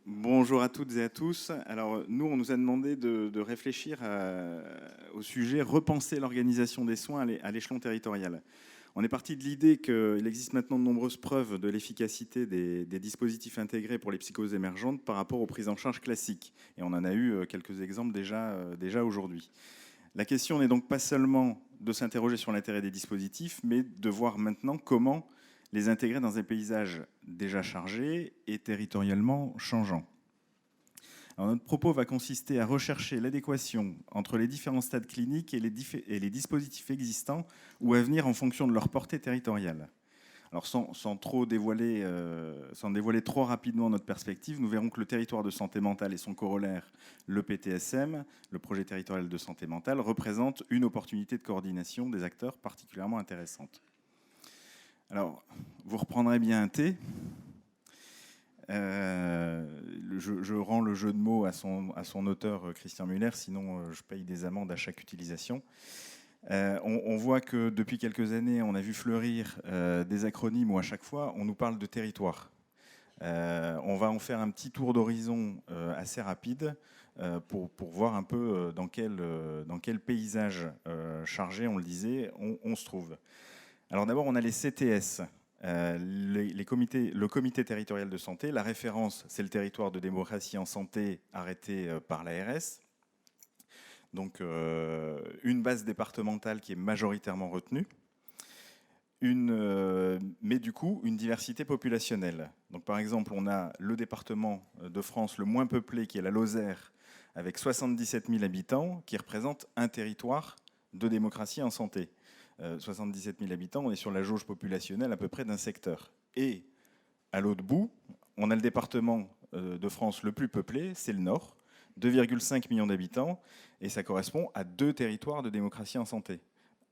Bonjour à toutes et à tous. Alors, nous, on nous a demandé de réfléchir au sujet repenser l'organisation des soins à l'échelon territorial. On est parti de l'idée qu'il existe maintenant de nombreuses preuves de l'efficacité des dispositifs intégrés pour les psychoses émergentes par rapport aux prises en charge classiques. Et on en a eu quelques exemples déjà aujourd'hui. La question n'est donc pas seulement de s'interroger sur l'intérêt des dispositifs, mais de voir maintenant comment les intégrer dans un paysage déjà chargé et territorialement changeant. Alors, notre propos va consister à rechercher l'adéquation entre les différents stades cliniques et les dispositifs existants ou à venir en fonction de leur portée territoriale. Alors sans dévoiler trop rapidement notre perspective, nous verrons que le territoire de santé mentale et son corollaire, le PTSM, le projet territorial de santé mentale, représente une opportunité de coordination des acteurs particulièrement intéressante. Alors, vous reprendrez bien un thé. Je rends le jeu de mots à son auteur, Christian Muller, sinon je paye des amendes à chaque utilisation. On voit que depuis quelques années, on a vu fleurir des acronymes où à chaque fois, on nous parle de territoire. On va en faire un petit tour d'horizon assez rapide pour voir un peu dans quel paysage chargé, on le disait, on se trouve. Alors d'abord, on a les CTS, le comité territorial de santé. La référence, c'est le territoire de démocratie en santé arrêté par l'ARS. Donc une base départementale qui est majoritairement retenue. Mais du coup, une diversité populationnelle. Donc par exemple, on a le département de France le moins peuplé, qui est la Lozère, avec 77 000 habitants, qui représente un territoire de démocratie en santé. 77 000 habitants, on est sur la jauge populationnelle à peu près d'un secteur. Et à l'autre bout, on a le département de France le plus peuplé, c'est le Nord, 2,5 millions d'habitants, et ça correspond à deux territoires de démocratie en santé.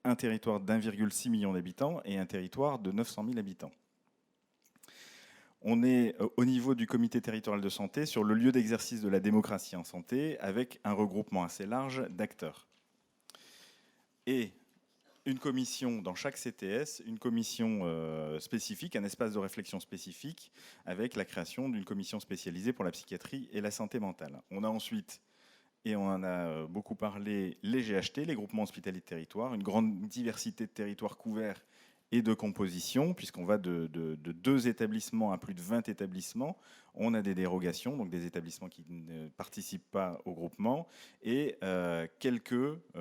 Un territoire d'1,6 million d'habitants et un territoire de 900 000 habitants. On est au niveau du comité territorial de santé sur le lieu d'exercice de la démocratie en santé avec un regroupement assez large d'acteurs. Et une commission dans chaque CTS, une commission spécifique, un espace de réflexion spécifique avec la création d'une commission spécialisée pour la psychiatrie et la santé mentale. On a ensuite, et on en a beaucoup parlé, les GHT, les groupements hospitaliers de territoire, une grande diversité de territoires couverts et de composition, puisqu'on va de 2 établissements à plus de 20 établissements. On a des dérogations, donc des établissements qui ne participent pas au groupement, et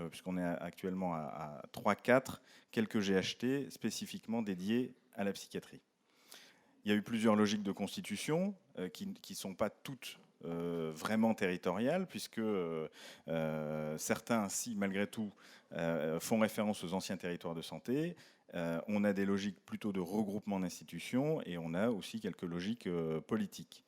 puisqu'on est actuellement à 3-4, quelques GHT spécifiquement dédiés à la psychiatrie. Il y a eu plusieurs logiques de constitution qui ne sont pas toutes vraiment territoriales, puisque certains, si malgré tout, font référence aux anciens territoires de santé. On a des logiques plutôt de regroupement d'institutions et on a aussi quelques logiques politiques.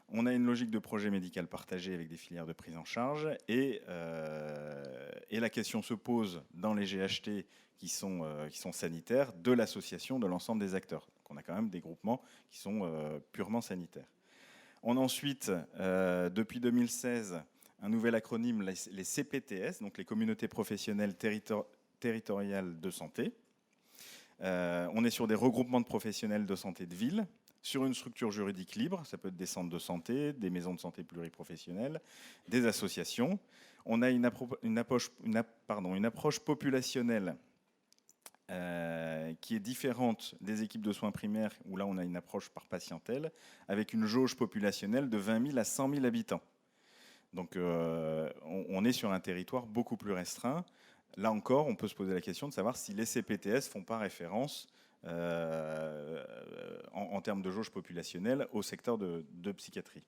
On a une logique de projet médical partagé avec des filières de prise en charge et la question se pose dans les GHT qui sont sanitaires de l'association de l'ensemble des acteurs. Donc on a quand même des groupements qui sont purement sanitaires. On a ensuite, depuis 2016, un nouvel acronyme, les CPTS, donc les communautés professionnelles territoriales de santé. On est sur des regroupements de professionnels de santé de ville, sur une structure juridique libre, ça peut être des centres de santé, des maisons de santé pluriprofessionnelles, des associations. On a une approche populationnelle qui est différente des équipes de soins primaires, où là on a une approche par patientèle, avec une jauge populationnelle de 20 000 à 100 000 habitants. Donc on est sur un territoire beaucoup plus restreint. Là encore, on peut se poser la question de savoir si les CPTS ne font pas référence en termes de jauge populationnelle au secteur de psychiatrie.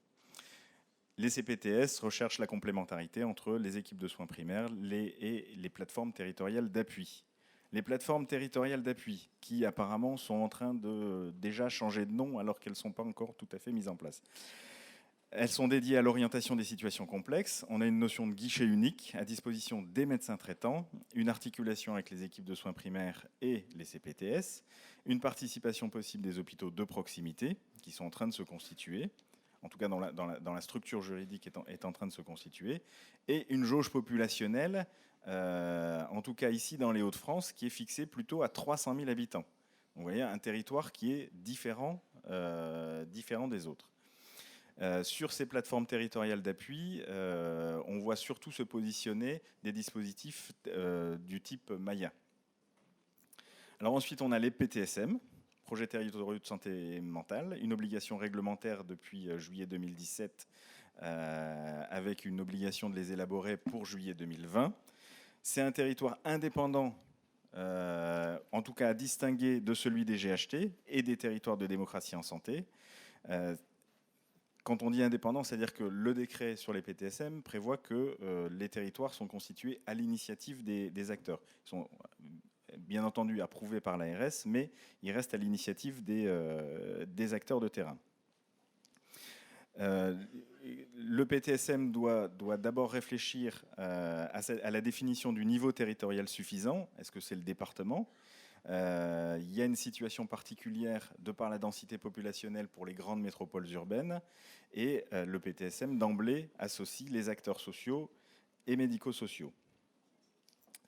Les CPTS recherchent la complémentarité entre les équipes de soins primaires et les plateformes territoriales d'appui. Les plateformes territoriales d'appui, qui apparemment sont en train de déjà changer de nom alors qu'elles ne sont pas encore tout à fait mises en place. Elles sont dédiées à l'orientation des situations complexes. On a une notion de guichet unique à disposition des médecins traitants, une articulation avec les équipes de soins primaires et les CPTS, une participation possible des hôpitaux de proximité qui sont en train de se constituer, en tout cas dans la structure juridique est en train de se constituer, et une jauge populationnelle, en tout cas ici dans les Hauts-de-France, qui est fixée plutôt à 300 000 habitants. Vous voyez, un territoire qui est différent des autres. Sur ces plateformes territoriales d'appui, on voit surtout se positionner des dispositifs du type Maya. Alors ensuite, on a les PTSM, projets territoriaux de santé mentale, une obligation réglementaire depuis juillet 2017, avec une obligation de les élaborer pour juillet 2020. C'est un territoire indépendant, en tout cas à distinguer de celui des GHT et des territoires de démocratie en santé. Quand on dit indépendant, c'est-à-dire que le décret sur les PTSM prévoit que les territoires sont constitués à l'initiative des acteurs. Ils sont bien entendu approuvés par l'ARS, mais ils restent à l'initiative des acteurs de terrain. Le PTSM doit d'abord réfléchir à la définition du niveau territorial suffisant. Est-ce que c'est le département ? Il y a une situation particulière de par la densité populationnelle pour les grandes métropoles urbaines, et le PTSM d'emblée associe les acteurs sociaux et médico-sociaux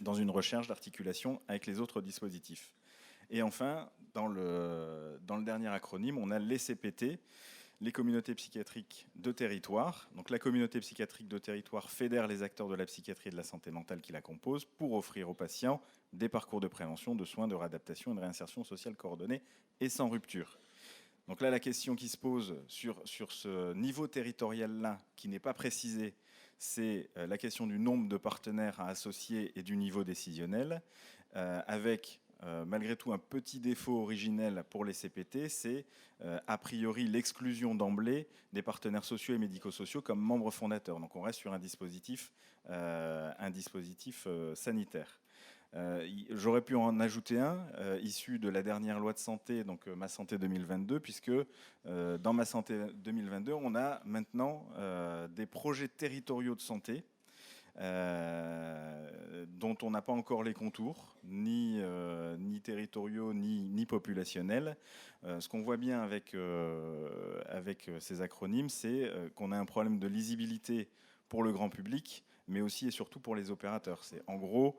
dans une recherche d'articulation avec les autres dispositifs. Et enfin, dans le dernier acronyme, on a les CPT, les communautés psychiatriques de territoire. Donc la communauté psychiatrique de territoire fédère les acteurs de la psychiatrie et de la santé mentale qui la composent pour offrir aux patients des parcours de prévention, de soins, de réadaptation et de réinsertion sociale coordonnée et sans rupture. Donc là, la question qui se pose sur ce niveau territorial-là, qui n'est pas précisé, c'est la question du nombre de partenaires à associer et du niveau décisionnel, avec malgré tout un petit défaut originel pour les CPT, c'est a priori l'exclusion d'emblée des partenaires sociaux et médico-sociaux comme membres fondateurs. Donc on reste sur un dispositif sanitaire. J'aurais pu en ajouter un, issu de la dernière loi de santé, donc Ma Santé 2022, puisque dans Ma Santé 2022, on a maintenant des projets territoriaux de santé dont on n'a pas encore les contours, ni territoriaux, ni populationnels. Ce qu'on voit bien avec ces acronymes, c'est qu'on a un problème de lisibilité pour le grand public, mais aussi et surtout pour les opérateurs. C'est en gros,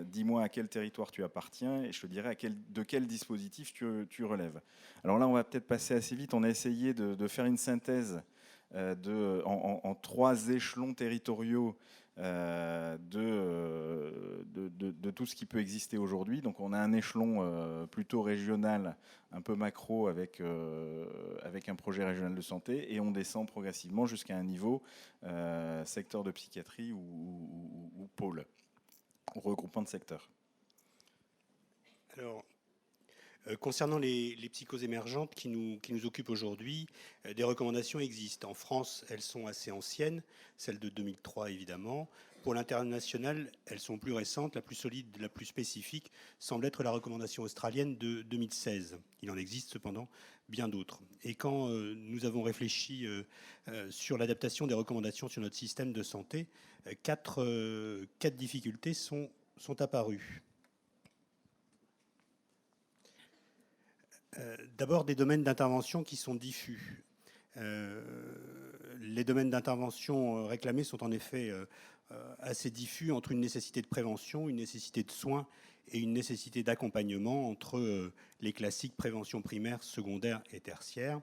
dis-moi à quel territoire tu appartiens et je te dirai de quel dispositif tu relèves. Alors là, on va peut-être passer assez vite. On a essayé de faire une synthèse en 3 échelons territoriaux de tout ce qui peut exister aujourd'hui. Donc on a un échelon plutôt régional, un peu macro, avec un projet régional de santé, et on descend progressivement jusqu'à un niveau secteur de psychiatrie ou pôle, ou regroupement de secteurs. Alors, concernant les psychoses émergentes qui nous occupent aujourd'hui, des recommandations existent. En France, elles sont assez anciennes, celle de 2003 évidemment. Pour l'international, elles sont plus récentes. La plus solide, la plus spécifique, semble être la recommandation australienne de 2016. Il en existe cependant bien d'autres. Et quand nous avons réfléchi sur l'adaptation des recommandations sur notre système de santé, quatre difficultés sont apparues. D'abord, des domaines d'intervention qui sont diffus. Les domaines d'intervention réclamés sont en effet assez diffus entre une nécessité de prévention, une nécessité de soins et une nécessité d'accompagnement entre les classiques prévention primaire, secondaire et tertiaire.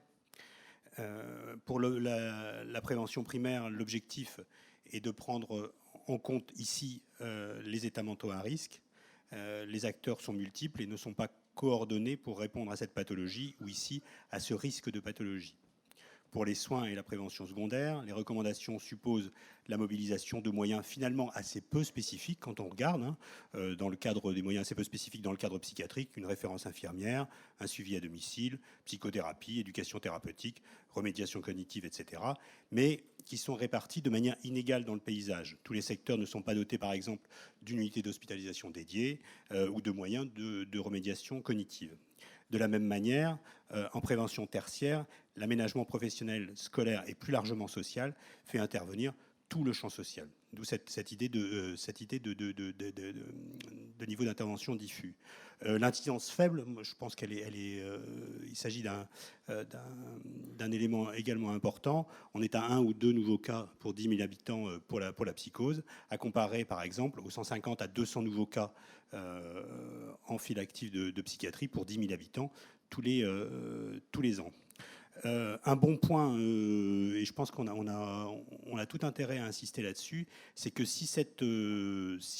Pour la prévention primaire, l'objectif est de prendre en compte ici les états mentaux à risque. Les acteurs sont multiples et ne sont pas coordonnés pour répondre à cette pathologie ou ici à ce risque de pathologie. Pour les soins et la prévention secondaire, les recommandations supposent la mobilisation de moyens finalement assez peu spécifiques quand on regarde, dans le cadre des moyens assez peu spécifiques dans le cadre psychiatrique, une référence infirmière, un suivi à domicile, psychothérapie, éducation thérapeutique, remédiation cognitive, etc., mais qui sont répartis de manière inégale dans le paysage. Tous les secteurs ne sont pas dotés, par exemple, d'une unité d'hospitalisation dédiée ou de moyens de remédiation cognitive. De la même manière, en prévention tertiaire, l'aménagement professionnel, scolaire et plus largement social fait intervenir tout le champ social. D'où cette idée de niveau d'intervention diffus. L'incidence faible, je pense il s'agit d'un élément également important. On est à 1 ou 2 nouveaux cas pour 10 000 habitants pour la psychose, à comparer par exemple aux 150 à 200 nouveaux cas en file active de psychiatrie pour 10 000 habitants tous les ans. Un bon point, et je pense qu'on a tout intérêt à insister là-dessus, c'est que si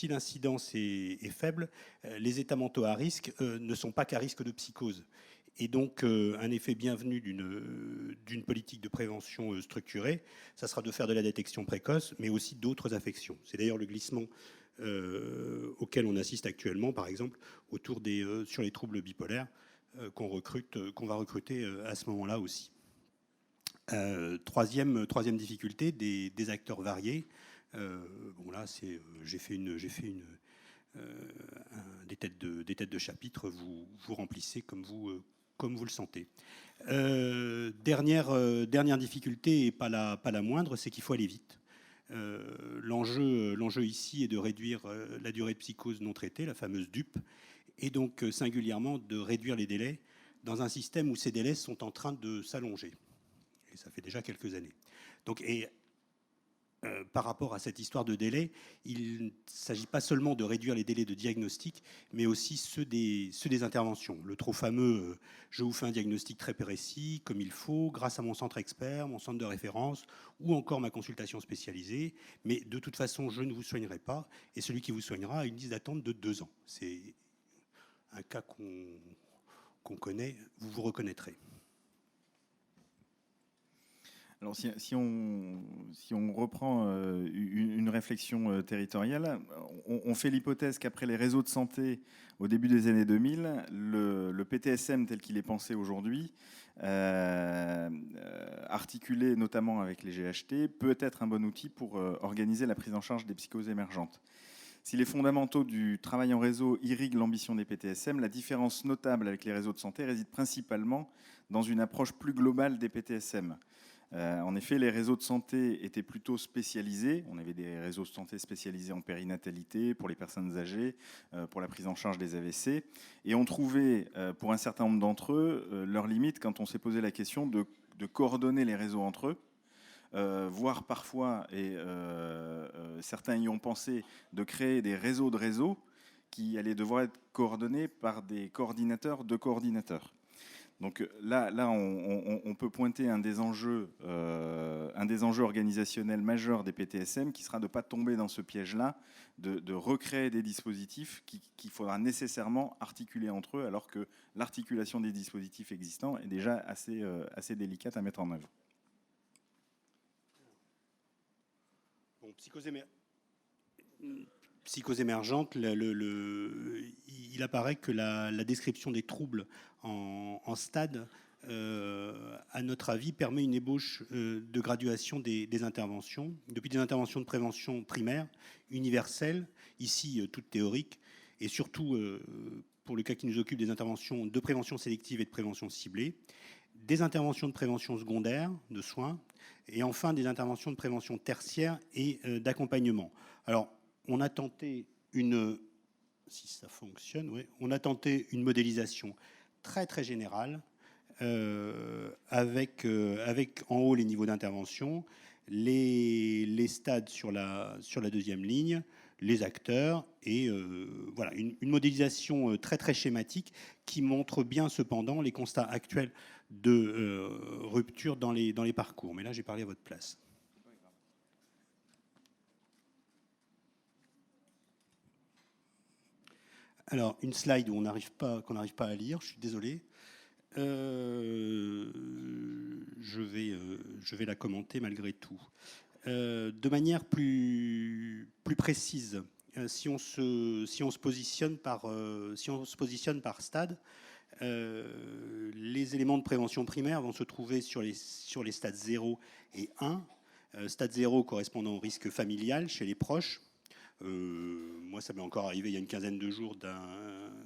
l'incidence est faible, les états mentaux à risque ne sont pas qu'à risque de psychose. Et donc, un effet bienvenu d'une politique de prévention structurée, ça sera de faire de la détection précoce, mais aussi d'autres affections. C'est d'ailleurs le glissement auquel on assiste actuellement, par exemple, sur les troubles bipolaires, qu'on va recruter à ce moment-là aussi. Troisième difficulté, des acteurs variés. Bon là, j'ai fait des têtes de chapitre. Vous remplissez comme vous le sentez. Dernière difficulté, et pas la moindre, c'est qu'il faut aller vite. L'enjeu ici est de réduire la durée de psychose non traitée, la fameuse DUP, et donc singulièrement de réduire les délais dans un système où ces délais sont en train de s'allonger. Et ça fait déjà quelques années. Donc, par rapport à cette histoire de délai, il ne s'agit pas seulement de réduire les délais de diagnostic, mais aussi ceux des interventions. Le trop fameux je vous fais un diagnostic très précis, comme il faut, grâce à mon centre expert, mon centre de référence, ou encore ma consultation spécialisée, mais de toute façon, je ne vous soignerai pas, et celui qui vous soignera a une liste d'attente de 2 ans. C'est un cas qu'on connaît, vous reconnaîtrez. Alors si on reprend une réflexion territoriale, on fait l'hypothèse qu'après les réseaux de santé au début des années 2000, le PTSM tel qu'il est pensé aujourd'hui, articulé notamment avec les GHT, peut être un bon outil pour organiser la prise en charge des psychoses émergentes. Si les fondamentaux du travail en réseau irriguent l'ambition des PTSM, la différence notable avec les réseaux de santé réside principalement dans une approche plus globale des PTSM. En effet, les réseaux de santé étaient plutôt spécialisés. On avait des réseaux de santé spécialisés en périnatalité, pour les personnes âgées, pour la prise en charge des AVC. Et on trouvait, pour un certain nombre d'entre eux, leurs limites quand on s'est posé la question de coordonner les réseaux entre eux. Voire parfois, et certains y ont pensé, de créer des réseaux de réseaux qui allaient devoir être coordonnés par des coordinateurs de coordinateurs. Donc là on peut pointer un des enjeux organisationnels majeurs des PTSM qui sera de ne pas tomber dans ce piège-là, de recréer des dispositifs qu'il faudra nécessairement articuler entre eux, alors que l'articulation des dispositifs existants est déjà assez délicate à mettre en œuvre. Bon, psychose émergente, il apparaît que la description des troubles en stade, à notre avis, permet une ébauche de graduation des interventions, depuis des interventions de prévention primaire, universelles, ici toutes théoriques, et surtout, pour le cas qui nous occupe, des interventions de prévention sélective et de prévention ciblée, des interventions de prévention secondaire, de soins, et enfin des interventions de prévention tertiaire et d'accompagnement. Alors, on a tenté si ça fonctionne, oui, on a tenté une modélisation très très générale avec en haut les niveaux d'intervention, les stades sur la deuxième ligne, les acteurs et voilà une modélisation très très schématique qui montre bien cependant les constats actuels de rupture dans les parcours. Mais là, j'ai parlé à votre place. Alors, une slide où qu'on n'arrive pas à lire, je suis désolé. Je vais la commenter malgré tout. De manière plus précise, si on se positionne par stade, les éléments de prévention primaire vont se trouver sur les stades 0 et 1. Stade 0 correspondant au risque familial chez les proches. Moi, ça m'est encore arrivé il y a une quinzaine de jours d'un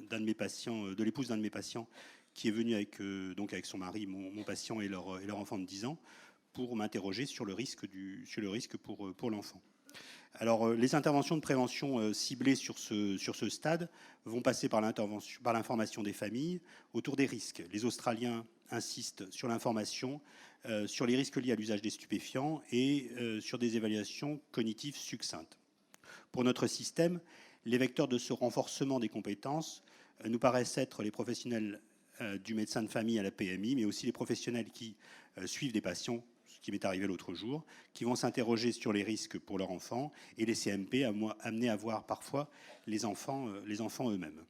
de mes patients, de l'épouse d'un de mes patients, qui est venu avec son mari, mon patient et leur enfant de 10 ans, pour m'interroger sur le risque pour l'enfant. Alors, les interventions de prévention ciblées sur ce stade vont passer par l'information des familles autour des risques. Les Australiens insistent sur l'information, sur les risques liés à l'usage des stupéfiants et sur des évaluations cognitives succinctes. Pour notre système, les vecteurs de ce renforcement des compétences nous paraissent être les professionnels du médecin de famille à la PMI, mais aussi les professionnels qui suivent des patients, ce qui m'est arrivé l'autre jour, qui vont s'interroger sur les risques pour leur enfant, et les CMP amenés à voir parfois les enfants eux-mêmes.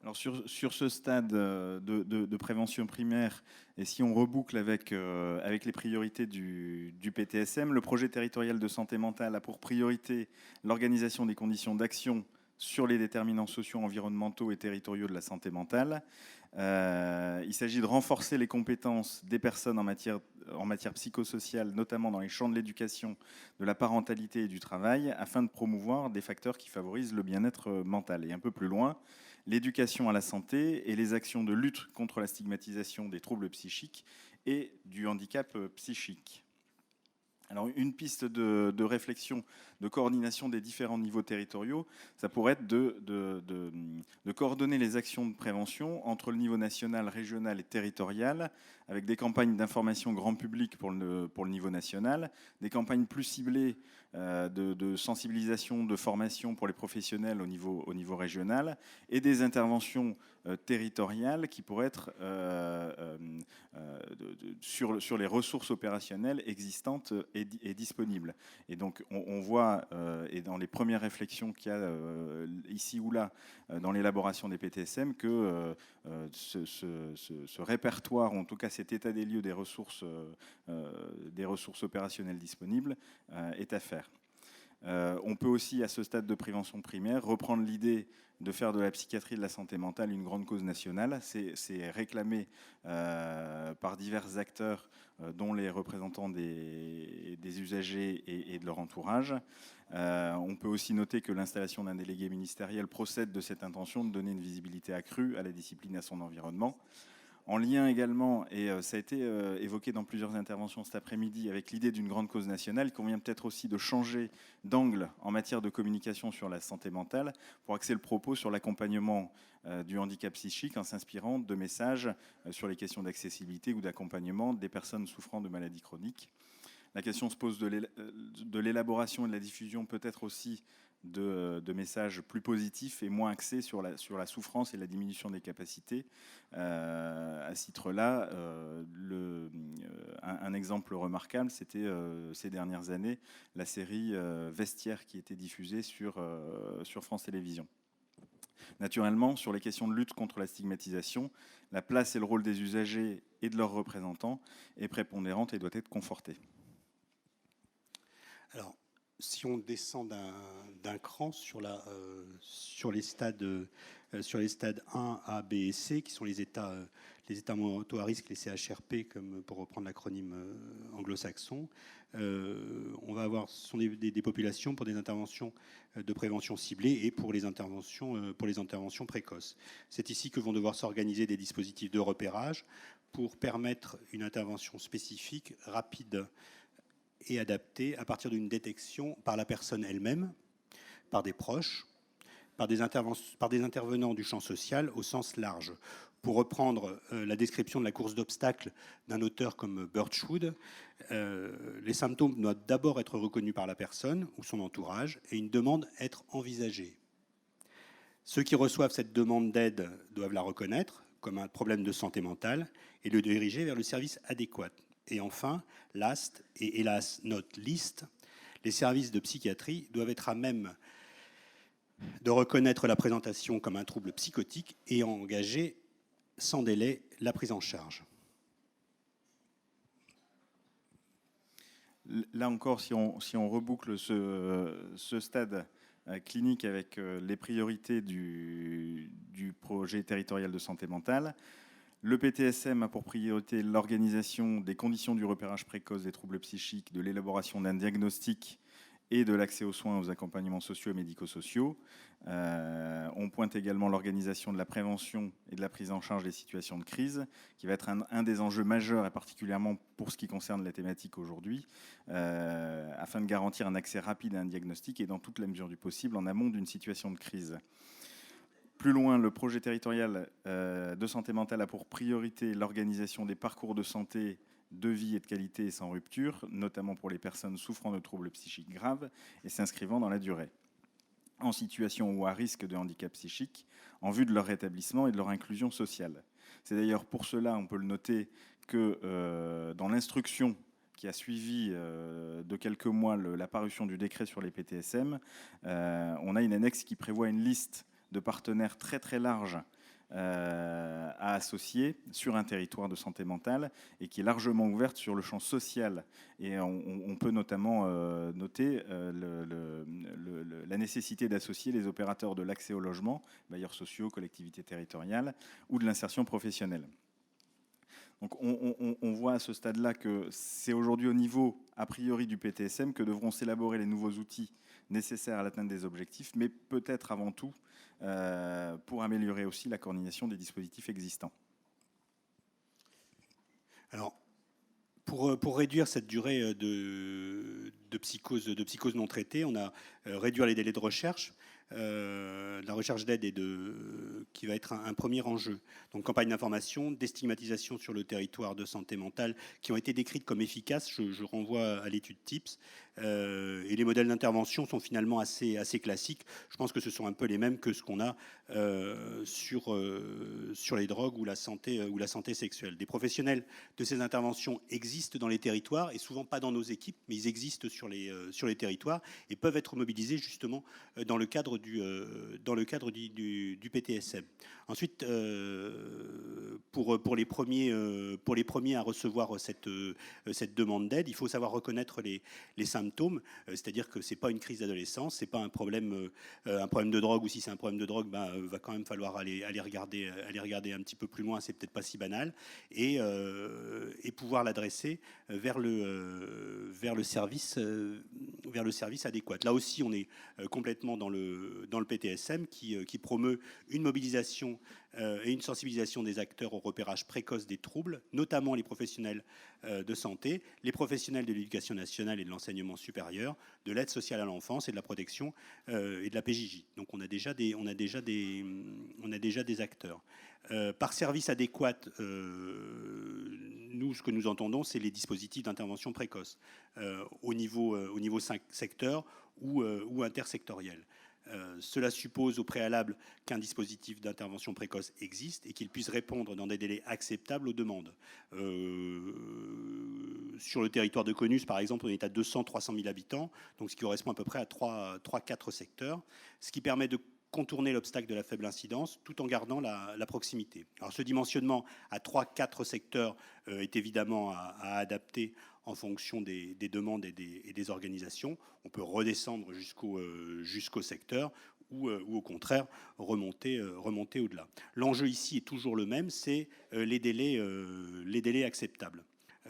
Alors sur ce stade de prévention primaire, et si on reboucle avec les priorités du PTSM, le projet territorial de santé mentale a pour priorité l'organisation des conditions d'action sur les déterminants sociaux, environnementaux et territoriaux de la santé mentale. Il s'agit de renforcer les compétences des personnes en matière psychosociale, notamment dans les champs de l'éducation, de la parentalité et du travail, afin de promouvoir des facteurs qui favorisent le bien-être mental. Et un peu plus loin, l'éducation à la santé et les actions de lutte contre la stigmatisation des troubles psychiques et du handicap psychique. Alors, une piste de réflexion, de coordination des différents niveaux territoriaux, ça pourrait être de coordonner les actions de prévention entre le niveau national, régional et territorial, avec des campagnes d'information grand public pour le niveau national, des campagnes plus ciblées de sensibilisation, de formation pour les professionnels au niveau régional, et des interventions territoriales qui pourraient être sur les ressources opérationnelles existantes et disponibles. Et donc on voit, et dans les premières réflexions qu'il y a ici ou là dans l'élaboration des PTSM, que ce répertoire, en tout cas cet état des lieux des ressources opérationnelles disponibles, est à faire. On peut aussi, à ce stade de prévention primaire, reprendre l'idée de faire de la psychiatrie et de la santé mentale une grande cause nationale. C'est réclamé par divers acteurs, dont les représentants des usagers et de leur entourage. On peut aussi noter que l'installation d'un délégué ministériel procède de cette intention de donner une visibilité accrue à la discipline et à son environnement. En lien également, et ça a été évoqué dans plusieurs interventions cet après-midi, avec l'idée d'une grande cause nationale, il convient peut-être aussi de changer d'angle en matière de communication sur la santé mentale pour axer le propos sur l'accompagnement du handicap psychique en s'inspirant de messages sur les questions d'accessibilité ou d'accompagnement des personnes souffrant de maladies chroniques. La question se pose de l'élaboration et de la diffusion peut-être aussi de messages plus positifs et moins axés sur la souffrance et la diminution des capacités. À ce titre-là, un exemple remarquable, c'était ces dernières années la série Vestiaire qui était diffusée sur France Télévisions. Naturellement, sur les questions de lutte contre la stigmatisation, la place et le rôle des usagers et de leurs représentants est prépondérante et doit être confortée. Alors, si on descend d'un cran sur les stades 1, A, B et C, qui sont les états mentaux à risque, les CHRP, comme pour reprendre l'acronyme anglo-saxon, on va avoir, ce sont des populations pour des interventions de prévention ciblée et pour les interventions précoces. C'est ici que vont devoir s'organiser des dispositifs de repérage pour permettre une intervention spécifique, rapide et adaptée à partir d'une détection par la personne elle-même, par des proches, par des intervenants du champ social au sens large. Pour reprendre la description de la course d'obstacles d'un auteur comme Birchwood, les symptômes doivent d'abord être reconnus par la personne ou son entourage et une demande être envisagée. Ceux qui reçoivent cette demande d'aide doivent la reconnaître comme un problème de santé mentale et le diriger vers le service adéquat. Et enfin, last et hélas not least, les services de psychiatrie doivent être à même de reconnaître la présentation comme un trouble psychotique et engager sans délai la prise en charge. Là encore, si on reboucle ce stade clinique avec les priorités du projet territorial de santé mentale, le PTSM a pour priorité l'organisation des conditions du repérage précoce des troubles psychiques, de l'élaboration d'un diagnostic et de l'accès aux soins, aux accompagnements sociaux et médico-sociaux. On pointe également l'organisation de la prévention et de la prise en charge des situations de crise, qui va être un des enjeux majeurs, et particulièrement pour ce qui concerne la thématique aujourd'hui, afin de garantir un accès rapide à un diagnostic et dans toute la mesure du possible en amont d'une situation de crise. Plus loin, le projet territorial de santé mentale a pour priorité l'organisation des parcours de santé, de vie et de qualité et sans rupture, notamment pour les personnes souffrant de troubles psychiques graves et s'inscrivant dans la durée. en situation ou à risque de handicap psychique en vue de leur rétablissement et de leur inclusion sociale. C'est d'ailleurs pour cela, on peut le noter, que dans l'instruction qui a suivi de quelques mois la parution du décret sur les PTSM, on a une annexe qui prévoit une liste de partenaires très très large à associer sur un territoire de santé mentale et qui est largement ouverte sur le champ social. Et on peut notamment noter la nécessité d'associer les opérateurs de l'accès au logement, bailleurs sociaux, collectivités territoriales, ou de l'insertion professionnelle. Donc on voit à ce stade-là que c'est aujourd'hui au niveau, a priori, du PTSM que devront s'élaborer les nouveaux outils nécessaires à l'atteinte des objectifs, mais peut-être avant tout pour améliorer aussi la coordination des dispositifs existants. Alors, pour réduire cette durée de psychose non traitée, on a réduire les délais de recherche. La recherche d'aide qui va être un premier enjeu. Donc campagne d'information, destigmatisation sur le territoire de santé mentale qui ont été décrites comme efficaces. Je renvoie à l'étude TIPS. Et les modèles d'intervention sont finalement assez classiques. Je pense que ce sont un peu les mêmes que ce qu'on a sur les drogues ou la santé sexuelle. Des professionnels de ces interventions existent dans les territoires et souvent pas dans nos équipes, mais ils existent sur les territoires et peuvent être mobilisés justement dans le cadre du PTSM. Ensuite, pour les premiers à recevoir cette demande d'aide, il faut savoir reconnaître les symptômes, c'est-à-dire que c'est pas une crise d'adolescence, c'est pas un problème de drogue, ou si c'est un problème de drogue, va quand même falloir aller regarder un petit peu plus loin, c'est peut-être pas si banal, et pouvoir l'adresser vers le service adéquat. Là aussi, on est complètement dans le PTSM qui promeut une mobilisation et une sensibilisation des acteurs au repérage précoce des troubles, notamment les professionnels de santé, les professionnels de l'éducation nationale et de l'enseignement supérieur, de l'aide sociale à l'enfance et de la protection et de la PJJ. Donc on a déjà des acteurs. Par service adéquat, nous, ce que nous entendons, c'est les dispositifs d'intervention précoce au niveau secteur ou intersectoriel. Cela suppose au préalable qu'un dispositif d'intervention précoce existe et qu'il puisse répondre dans des délais acceptables aux demandes. Sur le territoire de Conus, par exemple, on est à 200-300 000 habitants, donc ce qui correspond à peu près à 3-4 secteurs, ce qui permet de contourner l'obstacle de la faible incidence tout en gardant la proximité. Alors ce dimensionnement à 3-4 secteurs est évidemment à adapter en fonction des demandes et des organisations. On peut redescendre jusqu'au secteur ou au contraire remonter au-delà. L'enjeu ici est toujours le même, c'est les délais acceptables.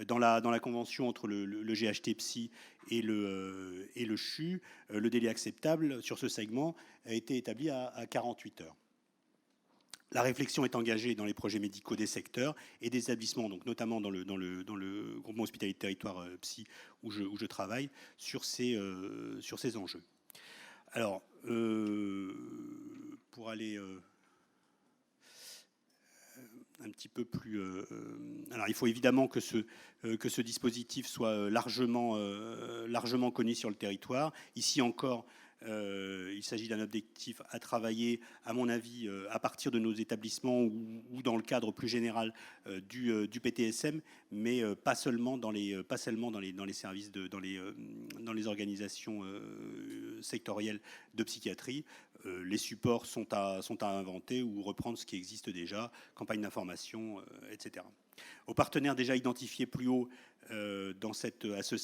Dans la convention entre le GHT-Psy et le CHU, le délai acceptable sur ce segment a été établi à 48 heures. La réflexion est engagée dans les projets médicaux des secteurs et des établissements, donc notamment dans le groupement hospitalier de territoire psy où je travaille, sur ces enjeux. Alors, pour aller un petit peu plus... alors, il faut évidemment que ce dispositif soit largement connu sur le territoire. Ici encore, il s'agit d'un objectif à travailler, à mon avis, à partir de nos établissements ou dans le cadre plus général du PTSM, mais pas seulement dans les services, dans les organisations sectorielles de psychiatrie. Les supports sont à inventer ou reprendre ce qui existe déjà, campagne d'information, etc. Aux partenaires déjà identifiés plus haut à ce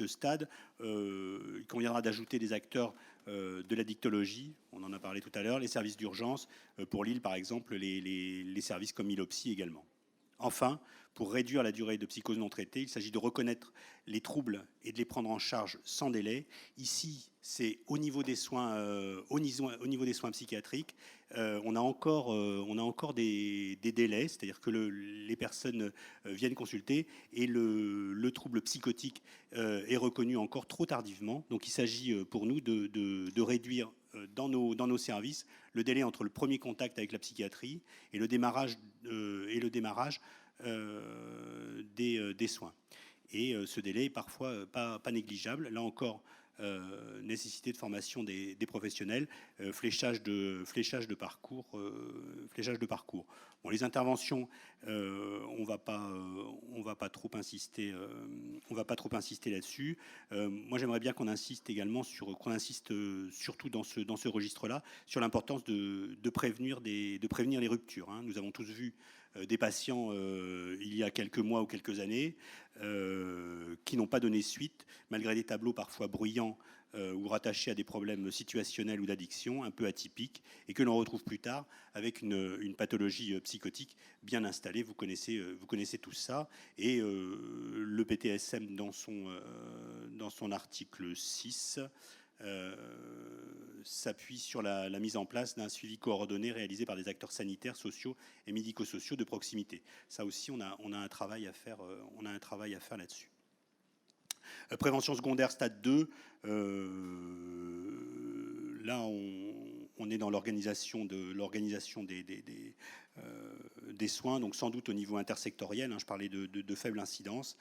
stade, il conviendra d'ajouter des acteurs de la dictologie, on en a parlé tout à l'heure, les services d'urgence, pour l'île par exemple, les services comme ILOPSI également. Enfin, pour réduire la durée de psychose non traitée, il s'agit de reconnaître les troubles et de les prendre en charge sans délai. Ici, c'est au niveau des soins psychiatriques. On a encore des délais, c'est-à-dire que les personnes viennent consulter et le trouble psychotique est reconnu encore trop tardivement. Donc il s'agit pour nous de réduire dans nos services le délai entre le premier contact avec la psychiatrie et le démarrage des soins. Et ce délai est parfois pas négligeable. Là encore, nécessité de formation des professionnels, fléchage de parcours. Bon, les interventions, on va pas trop insister là-dessus. Moi, j'aimerais bien qu'on insiste également surtout dans ce registre-là, sur l'importance de prévenir les ruptures. Hein. Nous avons tous vu des patients il y a quelques mois ou quelques années qui n'ont pas donné suite, malgré des tableaux parfois bruyants ou rattachés à des problèmes situationnels ou d'addiction un peu atypiques, et que l'on retrouve plus tard avec une pathologie psychotique bien installée. Vous connaissez tout ça. Et le PTSM, dans son article 6, s'appuie sur la mise en place d'un suivi coordonné réalisé par des acteurs sanitaires, sociaux et médico-sociaux de proximité. Ça aussi, on a un travail à faire là-dessus. Prévention secondaire stade 2, là on est dans l'organisation des soins, donc sans doute au niveau intersectoriel, hein, je parlais de faible incidence,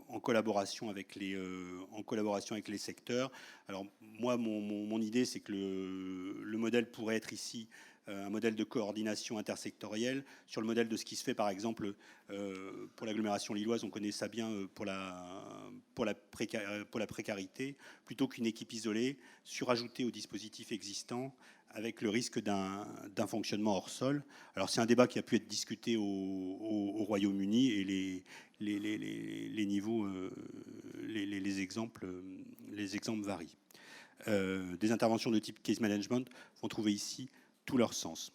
en collaboration avec les secteurs. Alors moi, mon idée, c'est que le modèle pourrait être ici un modèle de coordination intersectorielle sur le modèle de ce qui se fait par exemple pour l'agglomération lilloise. On connaît ça bien pour la précarité, plutôt qu'une équipe isolée surajoutée aux dispositifs existants avec le risque d'un fonctionnement hors sol. Alors c'est un débat qui a pu être discuté au Royaume-Uni, et les niveaux, les exemples varient. Des interventions de type case management vont trouver ici tout leur sens.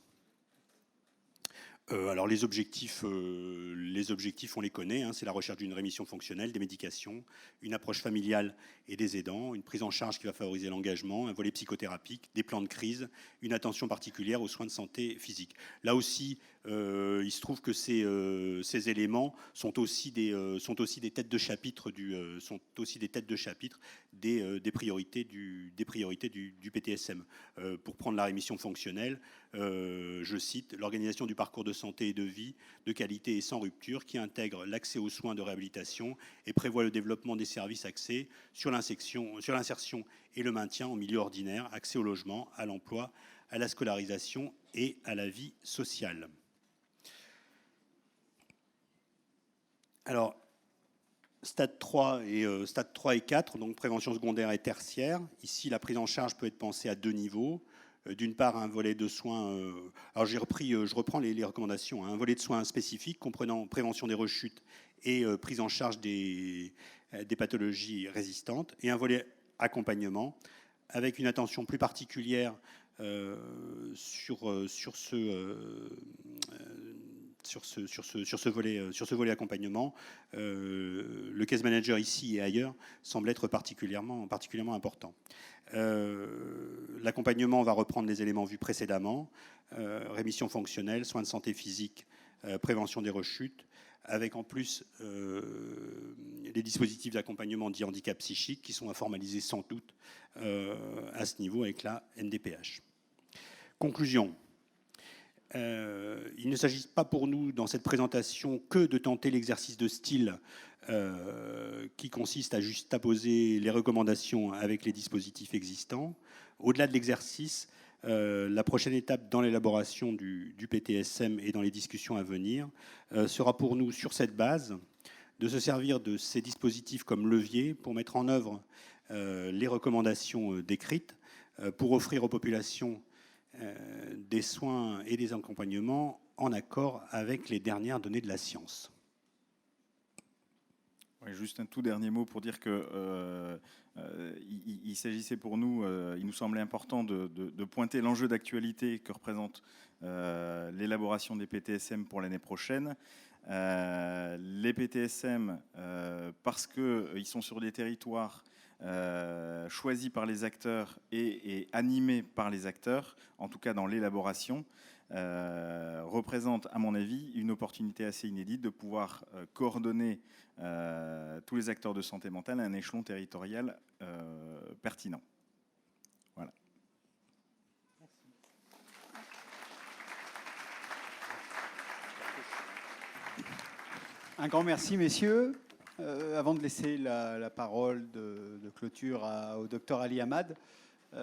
Alors les objectifs, on les connaît, hein, c'est la recherche d'une rémission fonctionnelle, des médications, une approche familiale et des aidants, une prise en charge qui va favoriser l'engagement, un volet psychothérapique, des plans de crise, une attention particulière aux soins de santé physique. Là aussi, il se trouve que ces éléments sont aussi des têtes de chapitre des priorités du PTSM. Pour prendre la rémission fonctionnelle, je cite l'organisation du parcours de santé et de vie de qualité et sans rupture qui intègre l'accès aux soins de réhabilitation et prévoit le développement des services axés sur l'insertion et le maintien en milieu ordinaire, accès au logement, à l'emploi, à la scolarisation et à la vie sociale. Alors, stade 3 et 4, donc prévention secondaire et tertiaire. Ici, la prise en charge peut être pensée à deux niveaux. D'une part, un volet de soins. Alors, je reprends les recommandations. Un volet de soins spécifiques comprenant prévention des rechutes et prise en charge des pathologies résistantes. Et un volet accompagnement avec une attention plus particulière sur ce volet accompagnement. Le case manager ici et ailleurs semble être particulièrement important. L'accompagnement va reprendre les éléments vus précédemment, rémission fonctionnelle, soins de santé physique, prévention des rechutes, avec en plus les dispositifs d'accompagnement dits handicap psychique qui sont à formaliser sans doute à ce niveau avec la NDPH. Conclusion. Il ne s'agit pas pour nous dans cette présentation que de tenter l'exercice de style qui consiste à juxtaposer les recommandations avec les dispositifs existants. Au-delà de l'exercice, la prochaine étape dans l'élaboration du PTSM et dans les discussions à venir sera pour nous, sur cette base, de se servir de ces dispositifs comme levier pour mettre en œuvre les recommandations décrites, pour offrir aux populations des soins et des accompagnements en accord avec les dernières données de la science. Oui, juste un tout dernier mot pour dire que il s'agissait pour nous, il nous semblait important de pointer l'enjeu d'actualité que représente l'élaboration des PTSM pour l'année prochaine. Les PTSM, parce qu'ils sont sur des territoires choisis par les acteurs et animés par les acteurs, en tout cas dans l'élaboration, représente, à mon avis, une opportunité assez inédite de pouvoir coordonner tous les acteurs de santé mentale à un échelon territorial pertinent. Voilà. Un grand merci, messieurs. Avant de laisser la parole de clôture au docteur Ali Hamad, y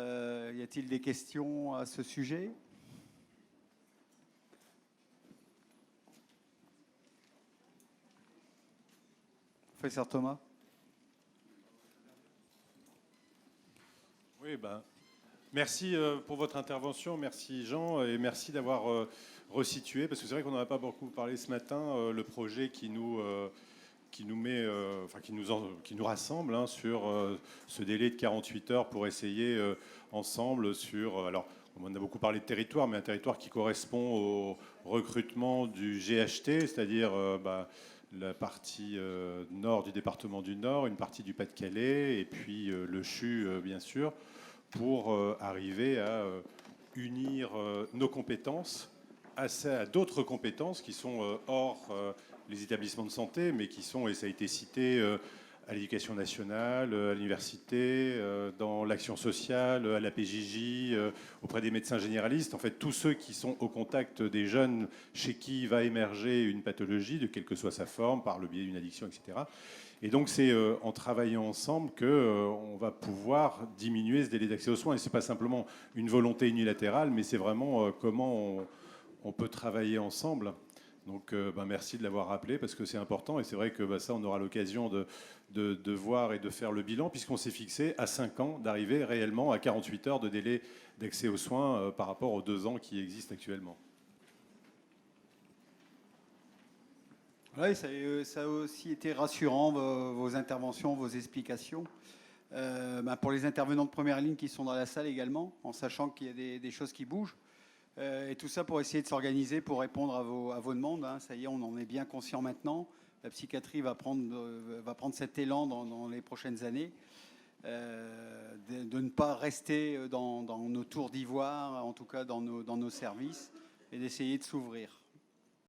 a-t-il des questions à ce sujet? Professeur Thomas. Oui, merci pour votre intervention, merci Jean, et merci d'avoir resitué, parce que c'est vrai qu'on n'en a pas beaucoup parlé ce matin, le projet qui nous rassemble hein, sur ce délai de 48 heures pour essayer ensemble sur... alors, on a beaucoup parlé de territoire, mais un territoire qui correspond au recrutement du GHT, c'est-à-dire la partie nord du département du Nord, une partie du Pas-de-Calais, et puis le CHU, bien sûr, pour arriver à unir nos compétences à d'autres compétences qui sont hors les établissements de santé, mais qui sont, et ça a été cité, à l'éducation nationale, à l'université, dans l'action sociale, à la PJJ, auprès des médecins généralistes. En fait, tous ceux qui sont au contact des jeunes chez qui va émerger une pathologie, de quelle que soit sa forme, par le biais d'une addiction, etc. Et donc, c'est en travaillant ensemble qu'on va pouvoir diminuer ce délai d'accès aux soins. Et ce n'est pas simplement une volonté unilatérale, mais c'est vraiment comment on peut travailler ensemble. Donc merci de l'avoir rappelé parce que c'est important et c'est vrai que ça on aura l'occasion de voir et de faire le bilan puisqu'on s'est fixé à 5 ans d'arriver réellement à 48 heures de délai d'accès aux soins par rapport aux 2 ans qui existent actuellement. Oui, ça a aussi été rassurant vos interventions, vos explications. Pour les intervenants de première ligne qui sont dans la salle également, en sachant qu'il y a des choses qui bougent. Et tout ça pour essayer de s'organiser, pour répondre à vos demandes. Hein. Ça y est, on en est bien conscient maintenant. La psychiatrie va prendre cet élan dans les prochaines années. De ne pas rester dans nos tours d'ivoire, en tout cas dans nos services, et d'essayer de s'ouvrir.